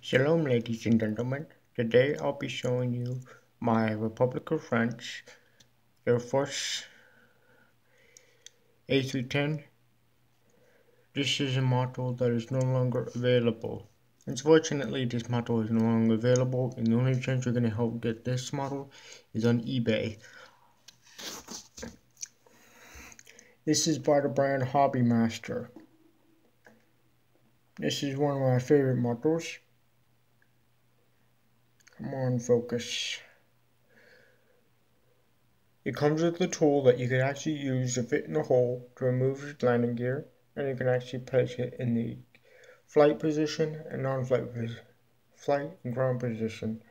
Shalom ladies and gentlemen, today I'll be showing you my Republic of France Air Force A310. This is a model that is no longer available. Unfortunately, this model is no longer available, and the only chance you're going to help get this model is on eBay. This is by the brand Hobby Master. This is one of my favorite models. Come on, focus. It comes with a tool that you can actually use to fit in the hole to remove your landing gear, and you can actually place it in the flight position and non-flight position, flight and ground position.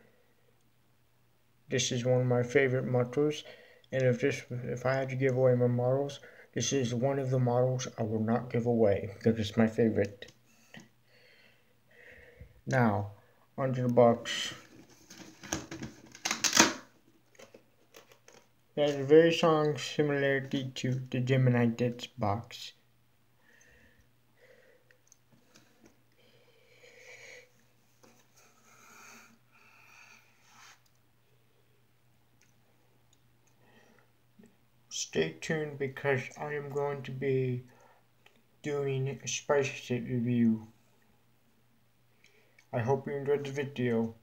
This is one of my favorite models, and if I had to give away my models, this is one of the models I will not give away because it's my favorite. Now, onto the box. It has a very strong similarity to the Gemini Ditch box. Stay tuned because I am going to be doing a spaceship review. I hope you enjoyed the video.